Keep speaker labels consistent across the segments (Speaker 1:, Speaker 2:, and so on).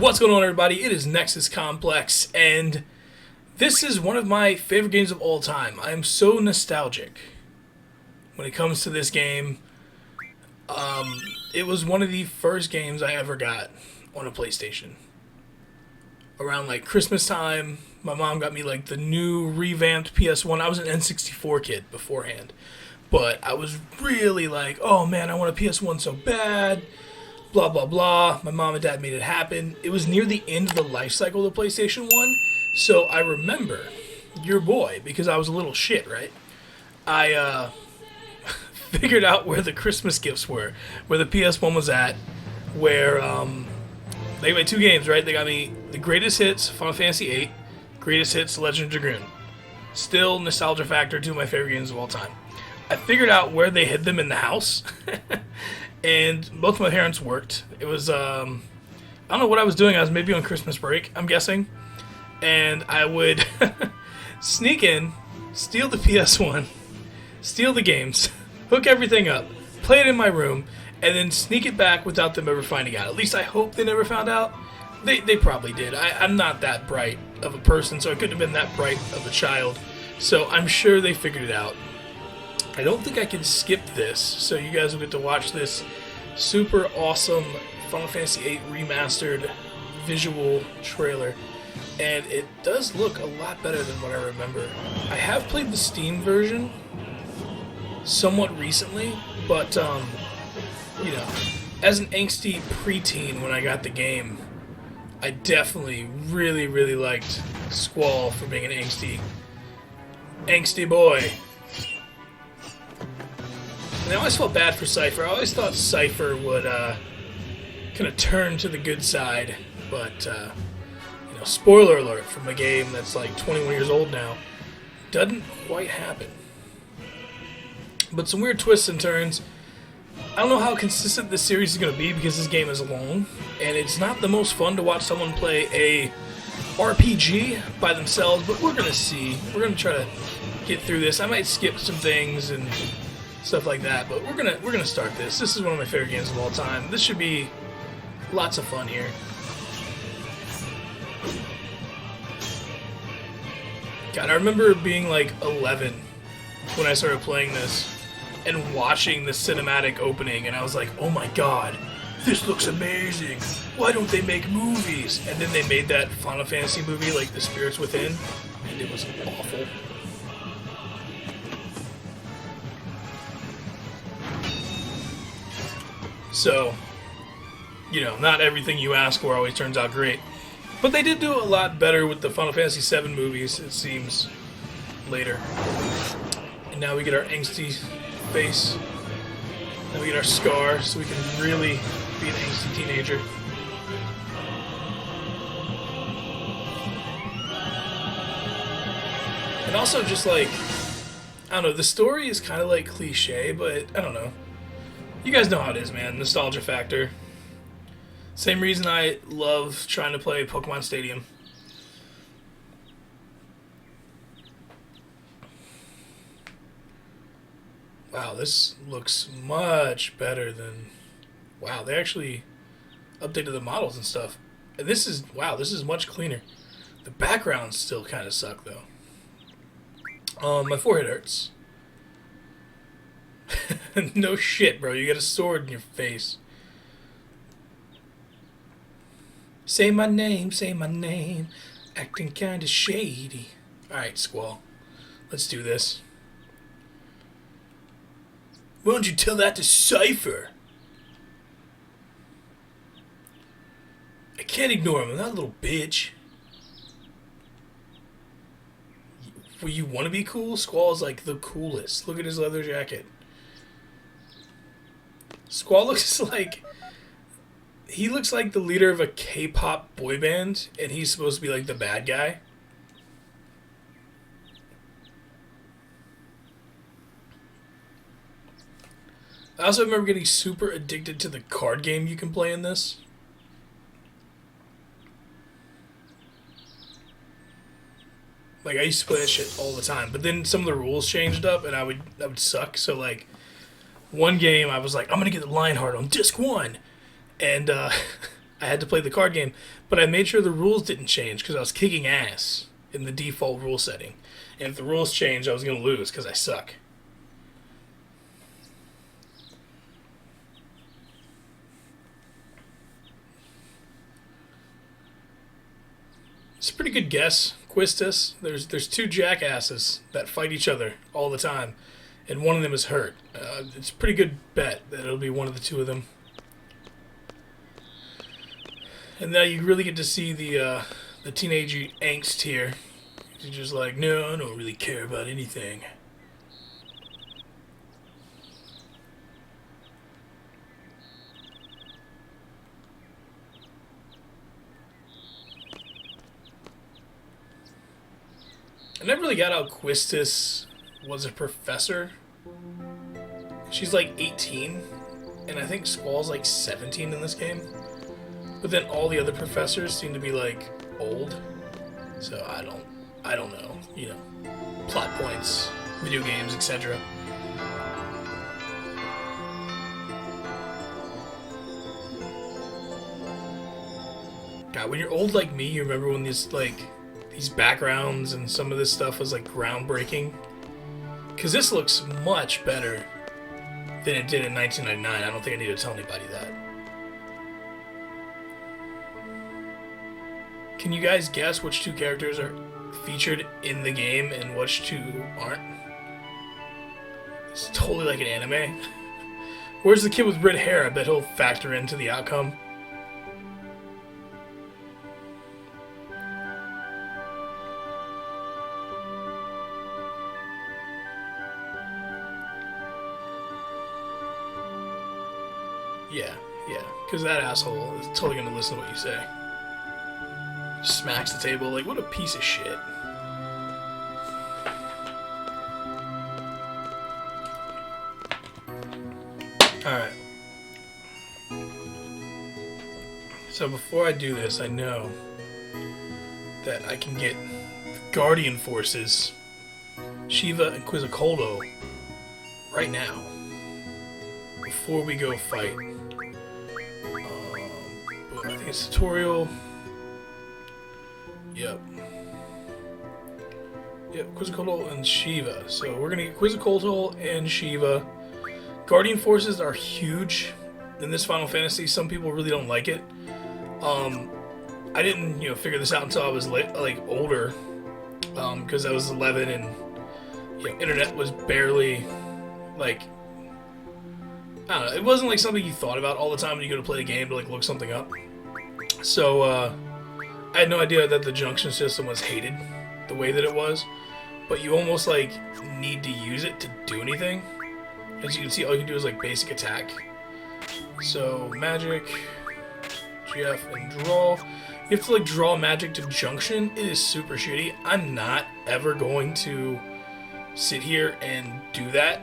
Speaker 1: What's going on, everybody? It is NexusComplex, and this is one of my favorite games of all time. I am so nostalgic when it comes to this game. It was one of the first games I ever got on a PlayStation. Around like Christmas time, my mom got me like the new revamped PS1. I was an N64 kid beforehand, but I was really like, oh man, I want a PS1 so bad. Blah, blah, blah. My mom and dad made it happen. It was near the end of the life cycle of the PlayStation 1, so I remember your boy, because I was a little shit, right? I figured out where the Christmas gifts were, where the PS1 was at, where they got me two games, right? They got me the Greatest Hits, Final Fantasy VIII, Greatest Hits, Legend of Dragoon. Still nostalgia factor, two of my favorite games of all time. I figured out where they hid them in the house. And both my parents worked. It was, I don't know what I was doing. I was maybe on Christmas break, I'm guessing. And I would sneak in, steal the PS1, steal the games, hook everything up, play it in my room, and then sneak it back without them ever finding out. At least I hope they never found out. They probably did. I'm not that bright of a person, so I couldn't have been that bright of a child. So I'm sure they figured it out. I don't think I can skip this, so you guys will get to watch this super awesome Final Fantasy VIII Remastered visual trailer. And it does look a lot better than what I remember. I have played the Steam version somewhat recently, but, you know, as an angsty preteen when I got the game, I definitely really liked Squall for being an angsty boy. And I always felt bad for Cypher. I always thought Cypher would kind of turn to the good side, but you know, spoiler alert from a game that's like 21 years old now, doesn't quite happen. But some weird twists and turns. I don't know how consistent this series is going to be because this game is long, and it's not the most fun to watch someone play a RPG by themselves. But we're going to see. We're going to try to get through this. I might skip some things and stuff like that, but we're gonna start this. This is one of my favorite games of all time. This should be lots of fun here. God, I remember being like 11 when I started playing this and watching the cinematic opening, and I was like, oh my god, this looks amazing. Why don't they make movies? And then they made that Final Fantasy movie, like The Spirits Within, and it was awful. So, you know, not everything you ask for always turns out great. But they did do a lot better with the Final Fantasy VII movies, it seems, later. And now we get our angsty face. Now we get our scar, so we can really be an angsty teenager. And also just like, I don't know, the story is kind of like cliche, but I don't know. You guys know how it is, man. Nostalgia factor. Same reason I love trying to play Pokemon Stadium. Wow, this looks much better than... Wow, they actually updated the models and stuff. And this is... Wow, this is much cleaner. The backgrounds still kind of suck, though. My forehead hurts. No shit, bro. You got a sword in your face. Say my name, acting kinda shady. Alright, Squall. Let's do this. Why don't you tell that to Cypher? I can't ignore him. I'm not a little bitch. Well, you want to be cool? Squall's like the coolest. Look at his leather jacket. Squall looks like... He looks like the leader of a K-pop boy band, and he's supposed to be like the bad guy. I also remember getting super addicted to the card game you can play in this. Like, I used to play that shit all the time, but then some of the rules changed up, and I would suck, so like... One game, I was like, I'm going to get the Lionheart on disc 1. And I had to play the card game, but I made sure the rules didn't change because I was kicking ass in the default rule setting. And if the rules changed, I was going to lose because I suck. It's a pretty good guess, Quistis. There's two jackasses that fight each other all the time, and one of them is hurt. It's a pretty good bet that it'll be one of the two of them. And now you really get to see the teenage angst here. You're just like, no, I don't really care about anything. I never really got how Quistis was a professor. She's like 18, and I think Squall's like 17 in this game. But then all the other professors seem to be like old. So I don't know, you know, plot points, video games, etc. God, when you're old like me, you remember when these backgrounds and some of this stuff was like groundbreaking? Because this looks much better than it did in 1999. I don't think I need to tell anybody that. Can you guys guess which two characters are featured in the game and which two aren't? It's totally like an anime. Where's the kid with red hair? I bet he'll factor into the outcome. Yeah, because that asshole is totally going to listen to what you say. Smacks the table like, what a piece of shit. Alright. So before I do this, I know that I can get Guardian Forces, Shiva and Quizzicodo right now. Before we go fight. I think it's tutorial. Yep, Quizzicodo and Shiva. So we're gonna get Quizzicodo and Shiva. Guardian Forces are huge in this Final Fantasy. Some people really don't like it. I didn't, figure this out until I was older, because I was 11 and internet was barely I don't know. It wasn't like something you thought about all the time when you go to play a game to look something up. So I had no idea that the junction system was hated the way that it was, but you almost need to use it to do anything. As you can see, all you can do is basic attack. So magic, GF, and draw. You have to draw magic to junction. It is super shitty. I'm not ever going to sit here and do that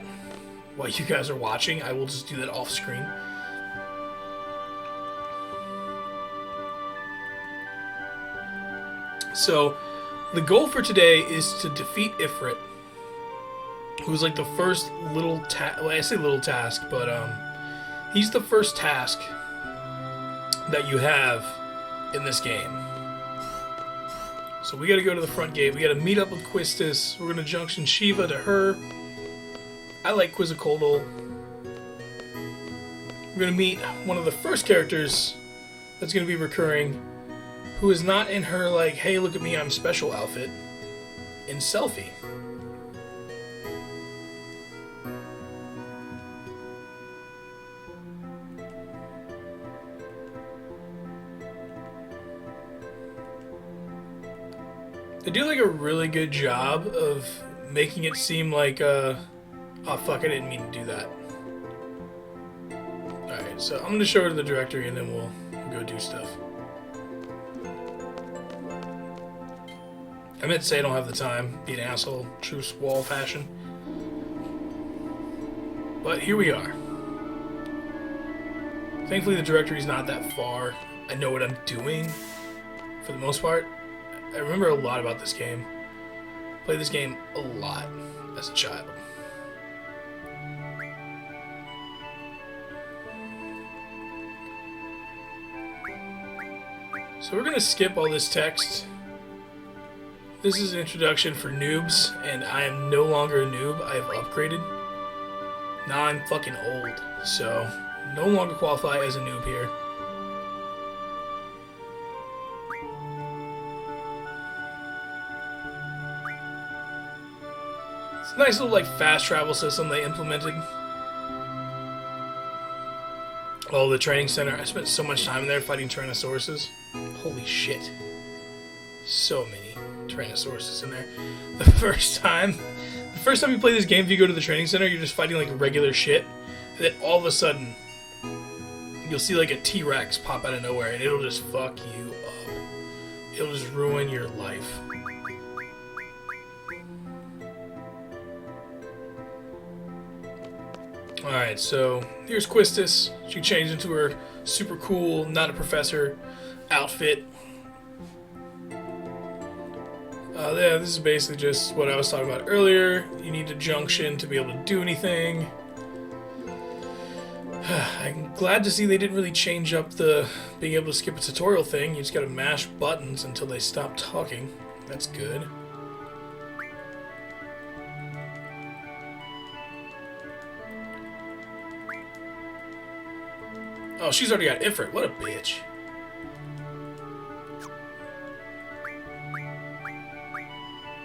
Speaker 1: while you guys are watching. I will just do that off screen. So, the goal for today is to defeat Ifrit, who's the first little task. Well, I say little task, but he's the first task that you have in this game. So we gotta go to the front gate. We gotta meet up with Quistis. We're gonna junction Shiva to her. I like Quizzicodo. We're gonna meet one of the first characters that's gonna be recurring, who is not in her hey, look at me, I'm special outfit, in Selphie. They do a really good job of making it seem like oh fuck, I didn't mean to do that. Alright, so I'm gonna show her to the directory and then we'll go do stuff. I meant to say I don't have the time, be an asshole, true Squall fashion. But here we are. Thankfully the directory's not that far. I know what I'm doing, for the most part. I remember a lot about this game. Played this game a lot as a child. So we're gonna skip all this text. This is an introduction for noobs, and I am no longer a noob. I have upgraded. Now I'm fucking old, so no longer qualify as a noob here. It's a nice little like fast travel system they implemented. Oh, the training center. I spent so much time there fighting Tyrannosauruses. Holy shit. So many Tyrannosauruses in there. The first time you play this game, if you go to the training center, you're just fighting like regular shit. And then all of a sudden, you'll see like a T-Rex pop out of nowhere, and it'll just fuck you up. It'll just ruin your life. Alright, so here's Quistis. She changed into her super cool, not a professor outfit. Yeah, this is basically just what I was talking about earlier. You need a junction to be able to do anything. I'm glad to see they didn't really change up the being able to skip a tutorial thing. You just gotta mash buttons until they stop talking. That's good. Oh, she's already got Ifrit. What a bitch.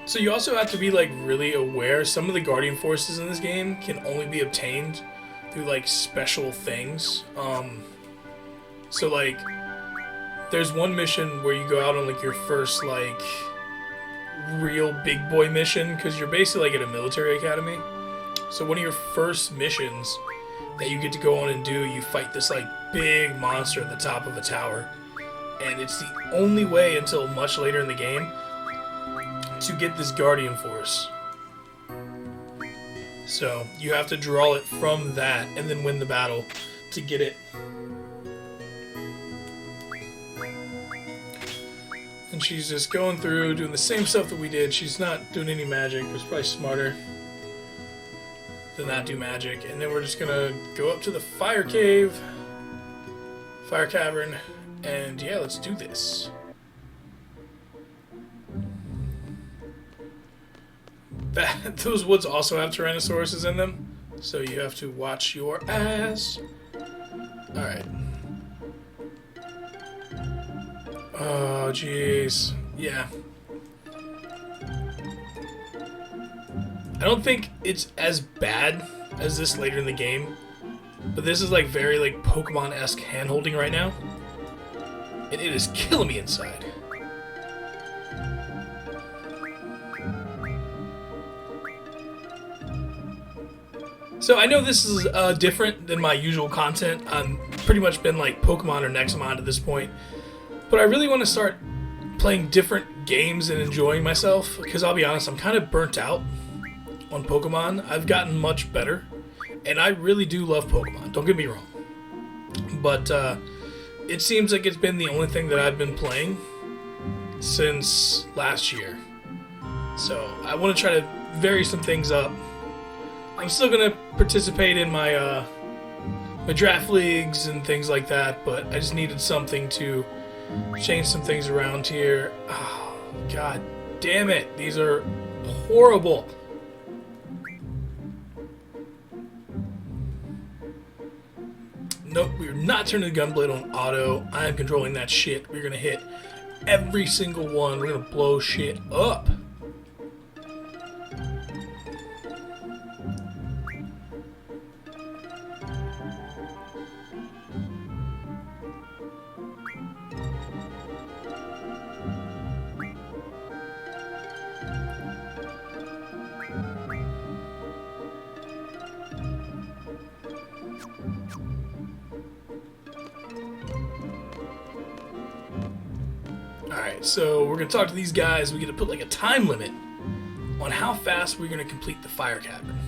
Speaker 1: So you also have to be like really aware. Some of the Guardian forces in this game can only be obtained through like special things. So like there's one mission where you go out on like your first like real big boy mission, because you're basically like at a military academy. So one of your first missions that you get to go on and do, you fight this like big monster at the top of a tower, and it's the only way until much later in the game to get this Guardian force. So you have to draw it from that and then win the battle to get it. And she's just going through doing the same stuff that we did. She's not doing any magic. It was probably smarter to not do magic. And then we're just gonna go up to the fire cave, fire cavern, and yeah, let's do this. Those woods also have Tyrannosauruses in them, so you have to watch your ass. Alright. Oh, jeez. Yeah. I don't think it's as bad as this later in the game, but this is like very like Pokemon-esque hand-holding right now, and it is killing me inside. So I know this is different than my usual content. I'm pretty much been like Pokemon or Nexamon at this point, but I really want to start playing different games and enjoying myself, because I'll be honest, I'm kind of burnt out on Pokemon. I've gotten much better, and I really do love Pokemon, don't get me wrong, but it seems like it's been the only thing that I've been playing since last year. So I want to try to vary some things up. I'm still gonna participate in my my draft leagues and things like that, but I just needed something to change some things around here. Oh, god damn it! These are horrible. Nope, we're not turning the gunblade on auto. I am controlling that shit. We're gonna hit every single one. We're gonna blow shit up. Alright, so we're going to talk to these guys. We get to put like a time limit on how fast we're going to complete the fire cavern.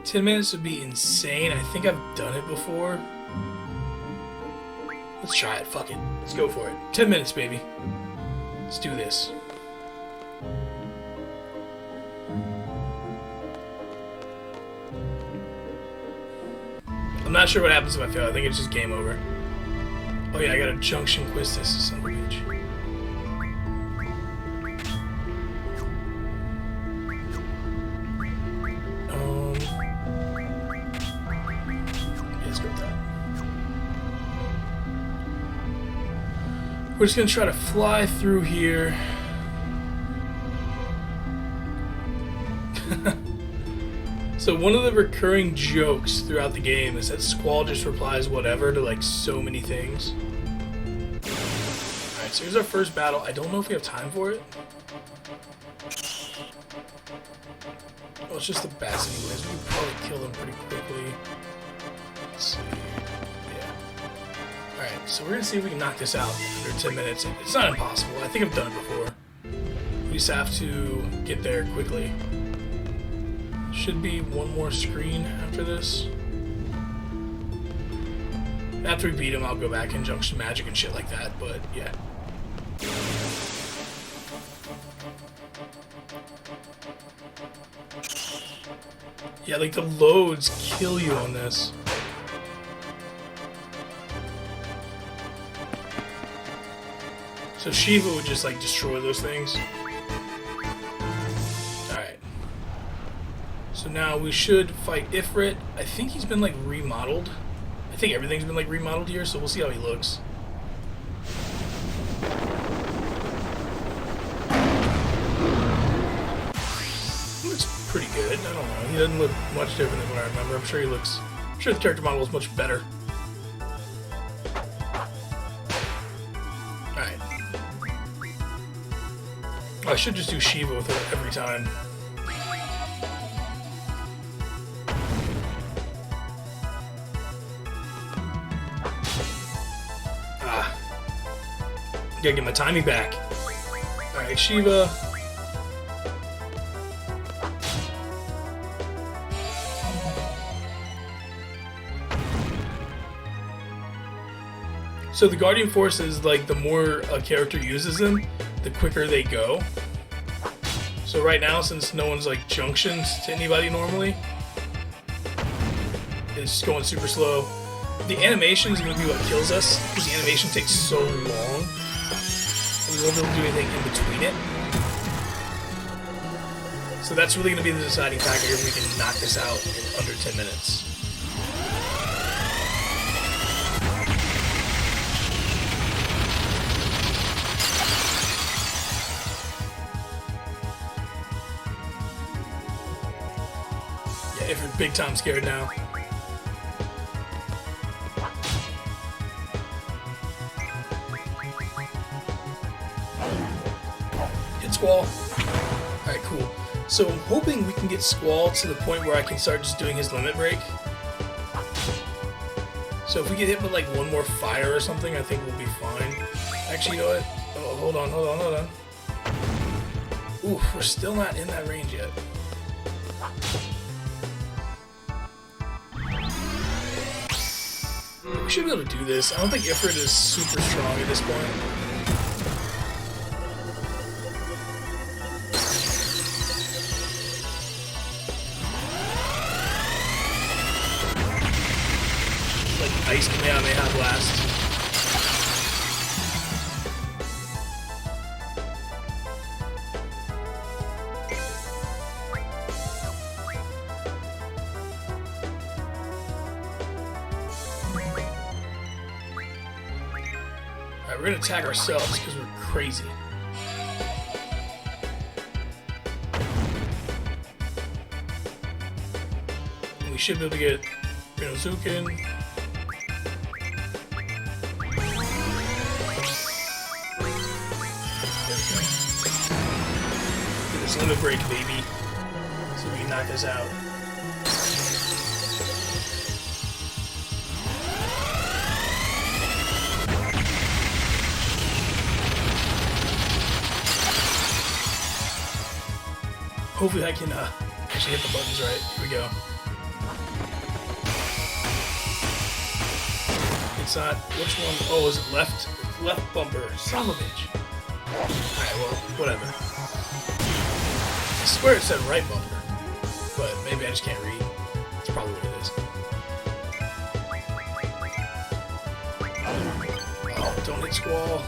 Speaker 1: $10 would be insane. I think I've done it before. Let's try it. Fuck it. Let's go for it. 10 minutes, baby. Let's do this. I'm not sure what happens if I fail. I think it's just game over. Oh yeah, I got a junction quiz. This is son of a bitch. Let's go with that. We're just gonna try to fly through here. So one of the recurring jokes throughout the game is that Squall just replies whatever to like so many things. Alright, so here's our first battle. I don't know if we have time for it. Well, it's just the bats anyways. We can probably kill them pretty quickly. Let's see. Yeah. Alright, so we're gonna see if we can knock this out under 10 minutes. It's not impossible. I think I've done it before. We just have to get there quickly. Should be one more screen after this. After we beat him, I'll go back in Junction Magic and shit like that, but yeah. Yeah, like the loads kill you on this. So Shiva would just like destroy those things. So now we should fight Ifrit. I think he's been like remodeled. I think everything's been like remodeled here, so we'll see how he looks. He looks pretty good. I don't know. He doesn't look much different than what I remember. I'm sure he looks. I'm sure the character model is much better. Alright. I should just do Shiva with it every time. Gotta get my timing back. Alright, Shiva. So the Guardian Force is like the more a character uses them, the quicker they go. So right now, since no one's like junctioned to anybody normally, it's going super slow. The animation is going to be what kills us, because the animation takes so long. We won't be able to do anything in between it. So that's really going to be the deciding factor if we can knock this out in under 10 minutes. Yeah, if you're big time scared now. Squall. Alright, cool. So I'm hoping we can get Squall to the point where I can start just doing his limit break. So if we get hit with like one more fire or something, I think we'll be fine. Actually, you know what? Oh, hold on. Ooh, we're still not in that range yet. We should be able to do this. I don't think Ifrit is super strong at this point. Ice Kamehameha Blast. Alright, we're gonna attack ourselves because we're crazy. And we should be able to get Renozuken. Limit break, baby. So we can knock this out. Hopefully I can actually hit the buttons right. Here we go. It's not. Which one? Oh, is it left? Left bumper. Son of a bitch. Alright, well, whatever. I swear it said right bumper, but maybe I just can't read. That's probably what it is. Don't hit Squall.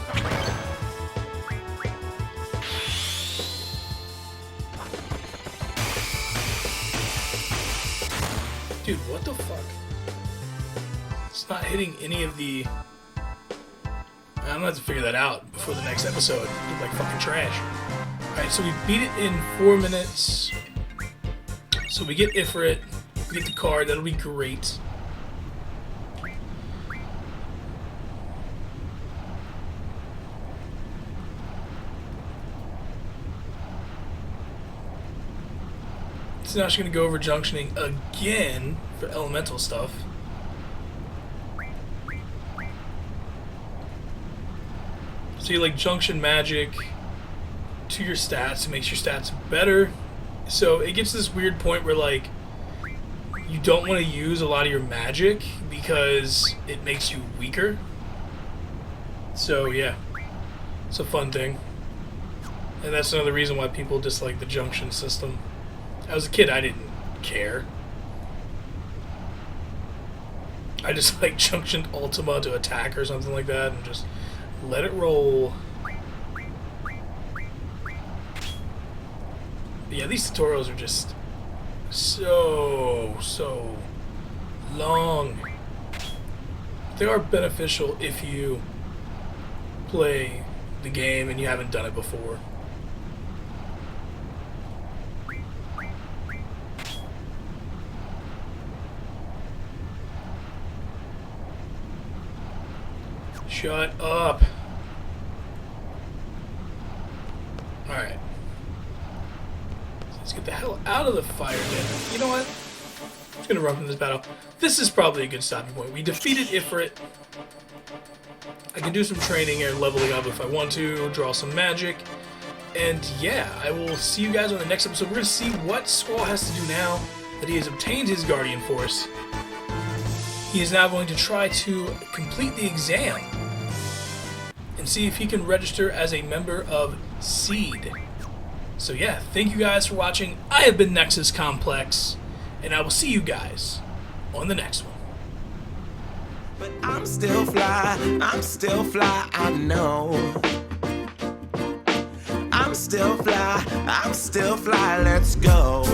Speaker 1: Dude, what the fuck? It's not hitting any of the... I'm gonna have to figure that out before the next episode. It's like fucking trash. Alright, so we beat it in 4 minutes. So we get Ifrit, we get the card, that'll be great. So now she's gonna go over junctioning again for elemental stuff. So you like junction magic to your stats, it makes your stats better. So it gets to this weird point where like you don't want to use a lot of your magic because it makes you weaker. So yeah, it's a fun thing. And that's another reason why people dislike the junction system. As a kid, I didn't care. I just like junctioned Ultima to attack or something like that and just let it roll. But yeah, these tutorials are just so long. They are beneficial if you play the game and you haven't done it before. Shut up. Alright. Let's get the hell out of the fire pit. You know what? I'm just gonna run from this battle. This is probably a good stopping point. We defeated Ifrit. I can do some training and leveling up if I want to, draw some magic. And yeah, I will see you guys on the next episode. We're gonna see what Squall has to do now that he has obtained his Guardian Force. He is now going to try to complete the exam and see if he can register as a member of Seed. So yeah, thank you guys for watching. I have been NexusComplex, and I will see you guys on the next one.
Speaker 2: But I'm still fly, I know. I'm still fly, let's go.